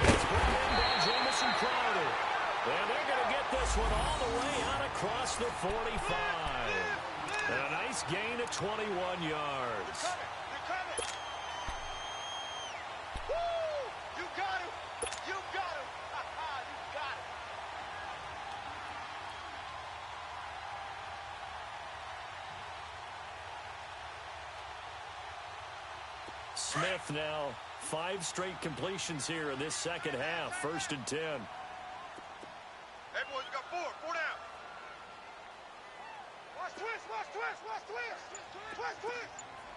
It's brought in by Jamison Crowder. And they're going to get this one all the way out across the 45. And a nice gain of 21 yards. They're coming. Woo! You got him. You got him. You got him. Smith now 5 straight completions here in this second half. 1st and 10. Hey, boys, you got 4 down. Watch twist.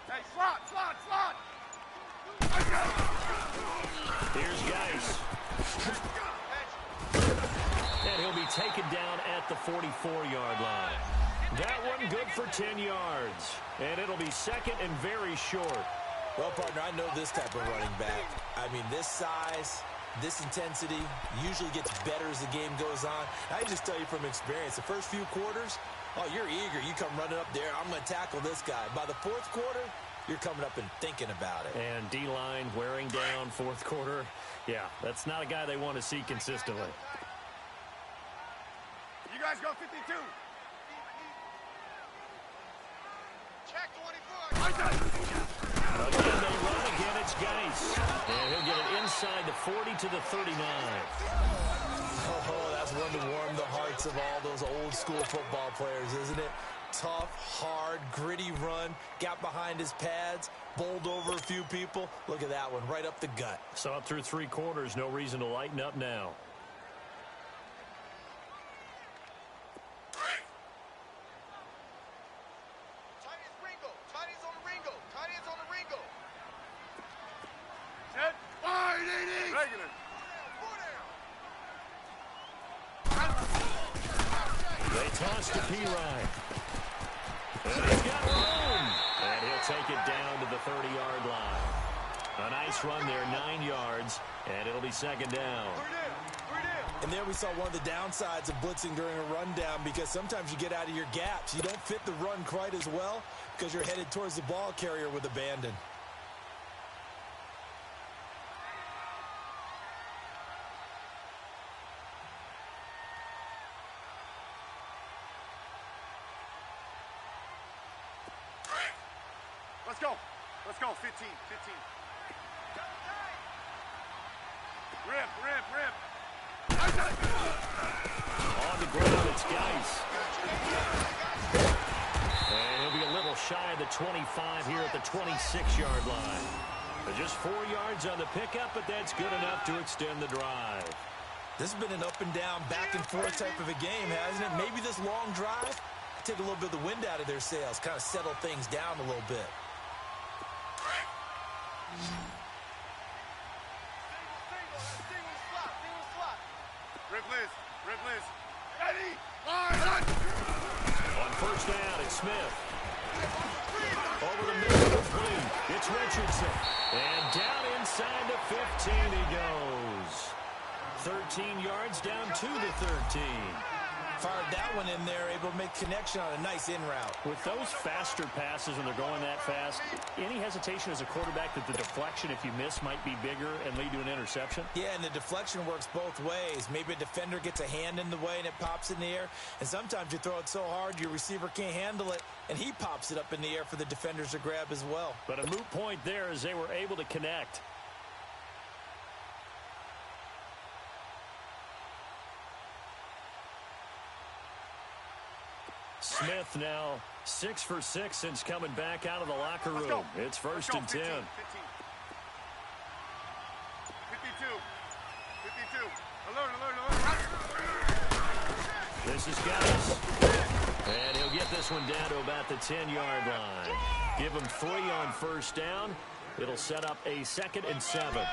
Hey, slot. Here's Geis. And he'll be taken down at the 44-yard line. That one good for 10 yards. And it'll be second and very short. Well, partner, I know this type of running back. I mean, this size, this intensity usually gets better as the game goes on. I just tell you from experience, the first few quarters, oh, you're eager. You come running up there, I'm going to tackle this guy. By the fourth quarter, you're coming up and thinking about it. And D-line wearing down fourth quarter. Yeah, that's not a guy they want to see consistently. You guys go 52. Check 24. Again, they run. Again, it's Geis. And he'll get it inside the 40 to the 39. Oh, that's one to warm the hearts of all those old school football players, isn't it? Tough, hard, gritty run. Got behind his pads, bowled over a few people. Look at that one, right up the gut. So up through 3 quarters, no reason to lighten up now. Toss to P-Ryan. And he's got room. And he'll take it down to the 30-yard line. A nice run there, 9 yards, and it'll be second down. 3 down. And there we saw one of the downsides of blitzing during a rundown, because sometimes you get out of your gaps. You don't fit the run quite as well because you're headed towards the ball carrier with abandon. Let's go. Let's go. 15. Rip. On the ground, it's Geis. And he'll be a little shy of the 25 here at the 26-yard line. But just 4 yards on the pickup, but that's good enough to extend the drive. This has been an up and down, back and forth type of a game, hasn't it? Maybe this long drive take a little bit of the wind out of their sails, kind of settle things down a little bit. Ripley's. Ready. Line. On first down, it's Smith. Over the middle, complete. It's Richardson. And down inside the 15 he goes. 13 yards down to the 13. Fired that one in there, able to make connection on a nice in route. With those faster passes when they're going that fast, any hesitation as a quarterback that the deflection, if you miss, might be bigger and lead to an interception? Yeah, and the deflection works both ways. Maybe a defender gets a hand in the way and it pops in the air. And sometimes you throw it so hard your receiver can't handle it, and he pops it up in the air for the defenders to grab as well. But a moot point there as they were able to connect. Smith now 6 for 6 since coming back out of the locker room. It's first and 10. 52. Alert. This is Geis. And he'll get this one down to about the 10-yard line. Give him 3 on first down. It'll set up a 2nd and 7.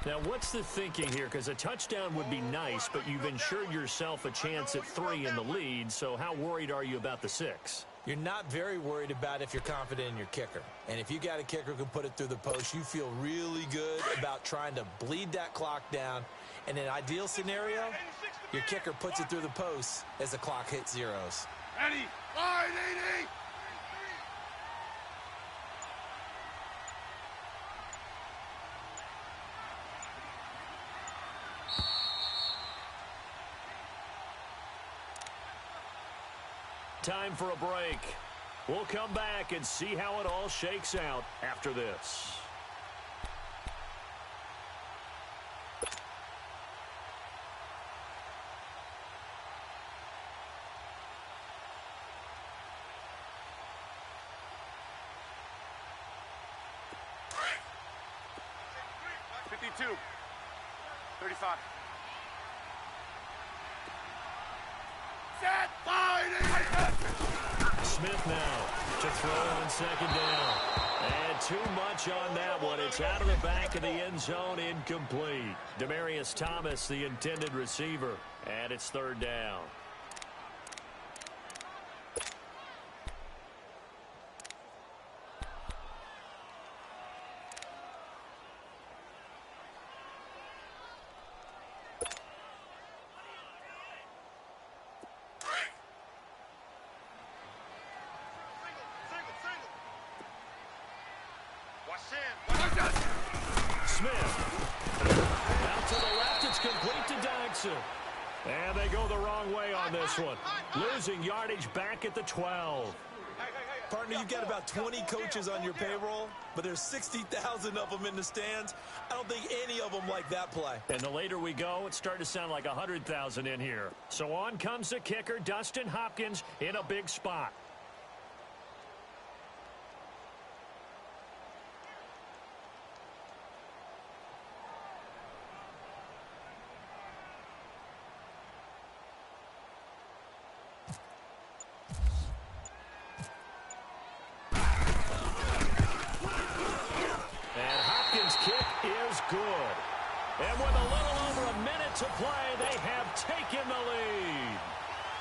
Now, what's the thinking here? Because a touchdown would be nice, but you've ensured yourself a chance at 3 in the lead, so how worried are you about the 6? You're not very worried about if you're confident in your kicker. And if you got a kicker who can put it through the post, you feel really good about trying to bleed that clock down. In an ideal scenario, your kicker puts it through the post as the clock hits zeros. Ready. Line 80. Time for a break. We'll come back and see how it all shakes out after this. $52. 35. Set. Smith now to throw on 2nd down. And too much on that one. It's out of the back of the end zone, incomplete. Demaryius Thomas, the intended receiver. And it's 3rd down. Smith. Out to the left, it's complete to Dodson. And they go the wrong way on this one. Losing yardage back at the 12. Partner, you've got about 20 coaches on your payroll, but there's 60,000 of them in the stands. I don't think any of them like that play. And the later we go, it's starting to sound like 100,000 in here. So on comes the kicker, Dustin Hopkins, in a big spot. Good. And with a little over a minute to play, they have taken the lead.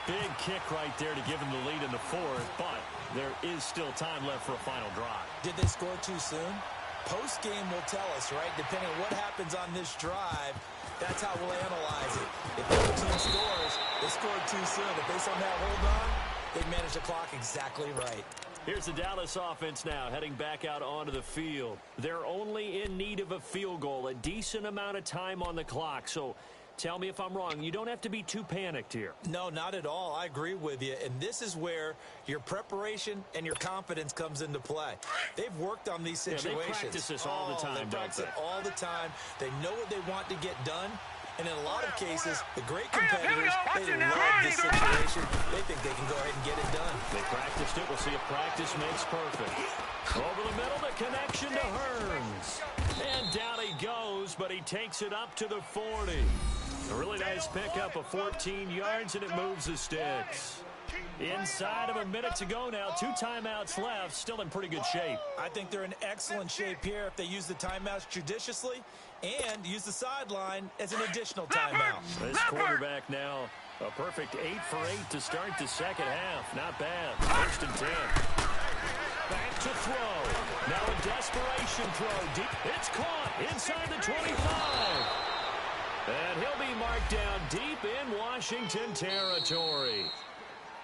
Big kick right there to give them the lead in the 4th, but there is still time left for a final drive. Did they score too soon? Post-game will tell us, right? Depending on what happens on this drive, that's how we'll analyze it. If the other team scores, they scored too soon. If they somehow hold on, they managed the clock exactly right. Here's the Dallas offense now, heading back out onto the field. They're only in need of a field goal, a decent amount of time on the clock. So tell me if I'm wrong. You don't have to be too panicked here. No, not at all. I agree with you. And this is where your preparation and your confidence comes into play. They've worked on these situations. They practice this all the time, They practice it all the time. They know what they want to get done. And in a lot of cases, the great competitors, they love this situation. They think they can go ahead and get it done. They practiced it. We'll see if practice makes perfect. Over the middle, the connection to Hearns. And down he goes, but he takes it up to the 40. A really nice pickup of 14 yards, and it moves the sticks. Inside of a minute to go now. 2 timeouts left. Still in pretty good shape. I think they're in excellent shape here if they use the timeouts judiciously and use the sideline as an additional timeout. This quarterback now, a perfect 8 for 8 to start the second half. Not bad. 1st and 10. Back to throw. Now a desperation throw. Deep. It's caught inside the 25. And he'll be marked down deep in Washington territory.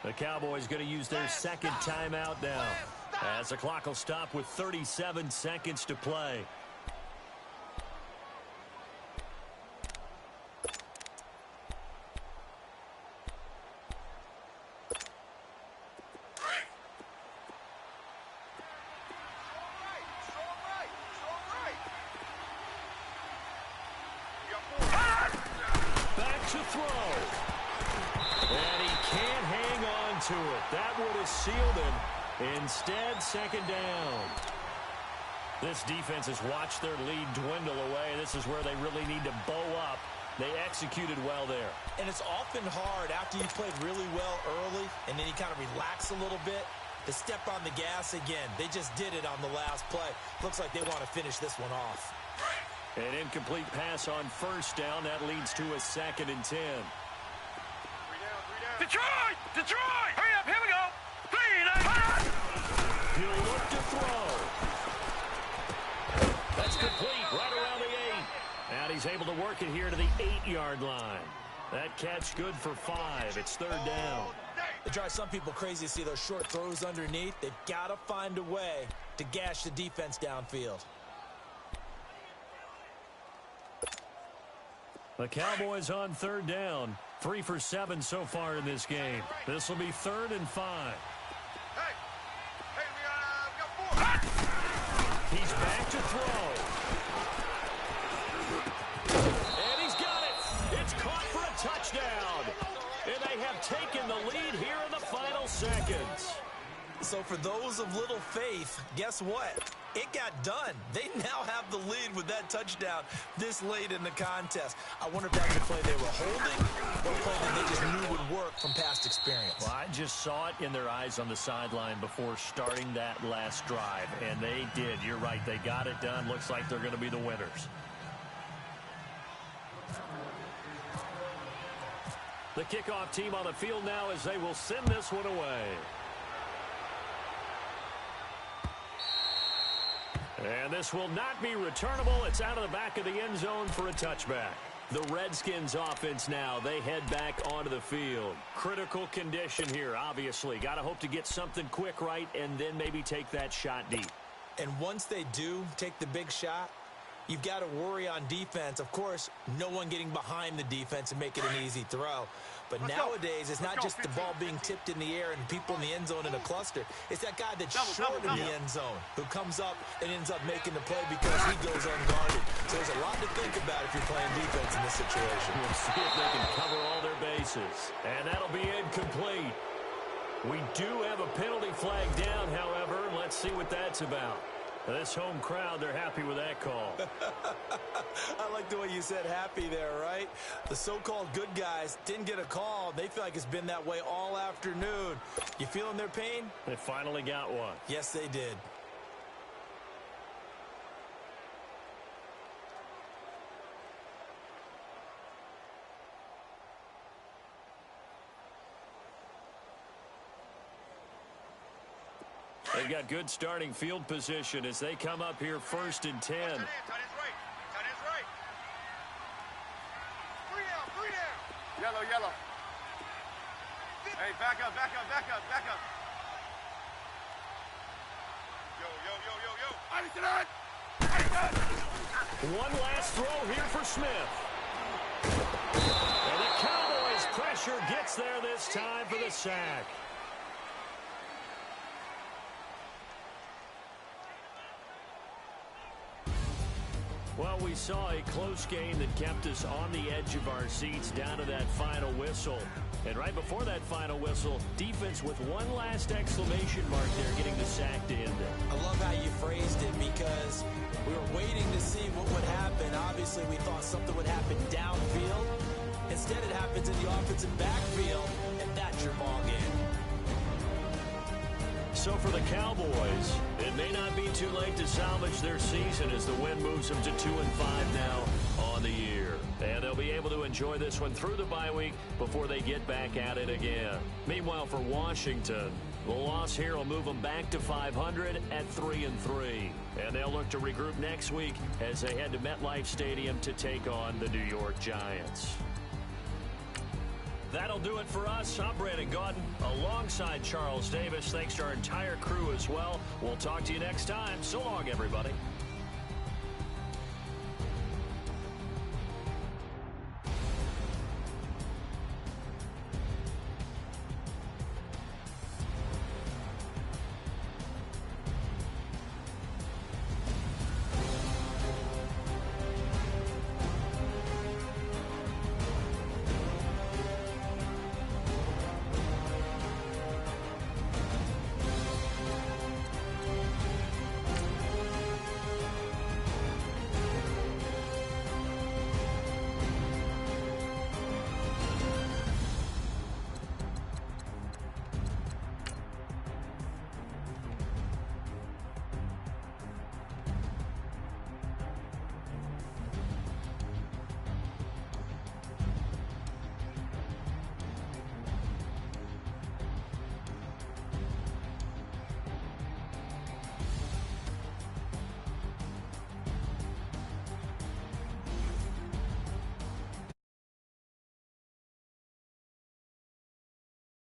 The Cowboys going to use their second timeout now, as the clock will stop with 37 seconds to play. Back to throw. And he can't hang on to it. That would have sealed him. Instead, second down. This defense has watched their lead dwindle away. This is where they really need to bow up. They executed well there. And it's often hard after you played really well early and then you kind of relax a little bit to step on the gas again. They just did it on the last play. Looks like they want to finish this one off. An incomplete pass on 1st down. That leads to a 2nd and 10. Detroit! Detroit! Hurry up, here we go! 3, 9, He'll look to throw. That's complete, right around the 8. And he's able to work it here to the 8-yard line. That catch good for 5. It's 3rd down. It drives some people crazy to see those short throws underneath. They've got to find a way to gash the defense downfield. The Cowboys on 3rd down. 3 for 7 so far in this game. This will be 3rd and 5. Hey, we got 4. He's back to throw. And he's got it. It's caught for a touchdown. And they have taken the lead here in the final seconds. So for those of little faith, guess what? It got done. They now have the lead with that touchdown this late in the contest. I wonder if that's a play they were holding or a play that they just knew would work from past experience. Well, I just saw it in their eyes on the sideline before starting that last drive, and they did. You're right. They got it done. Looks like they're going to be the winners. The kickoff team on the field now as they will send this one away. And this will not be returnable. It's out of the back of the end zone for a touchback. The Redskins offense now, they head back onto the field. Critical condition here, obviously. Got to hope to get something quick right and then maybe take that shot deep. And once they do take the big shot, you've got to worry on defense. Of course, no one getting behind the defense and make it an easy throw. But nowadays, it's not just the ball being tipped in the air and people in the end zone in a cluster. It's that guy that's short in the end zone who comes up and ends up making the play because he goes unguarded. So there's a lot to think about if you're playing defense in this situation. We'll see if they can cover all their bases. And that'll be incomplete. We do have a penalty flag down, however. Let's see what that's about. This home crowd, they're happy with that call. I like the way you said happy there, right? The so-called good guys didn't get a call. They feel like it's been that way all afternoon. You feeling their pain? They finally got one. Yes, they did. They've got good starting field position as they come up here 1st and 10. Tight end's right. Tight end's right. 3 down. Yellow, yellow. Hey, back up, back up, back up, back up. Yo, yo, yo, yo, yo. Addison! One last throw here for Smith. And the Cowboys' pressure gets there this time for the sack. Well, we saw a close game that kept us on the edge of our seats down to that final whistle. And right before that final whistle, defense with one last exclamation mark there getting the sack to end it. I love how you phrased it because we were waiting to see what would happen. Obviously, we thought something would happen downfield. Instead, it happens in the offensive backfield, and that's your ball game. So for the Cowboys, it may not be too late to salvage their season as the win moves them to 2-5 now on the year. And they'll be able to enjoy this one through the bye week before they get back at it again. Meanwhile, for Washington, the loss here will move them back to 500 at 3-3. And they'll look to regroup next week as they head to MetLife Stadium to take on the New York Giants. That'll do it for us. I'm Brandon Gaudin alongside Charles Davis. Thanks to our entire crew as well. We'll talk to you next time. So long, everybody.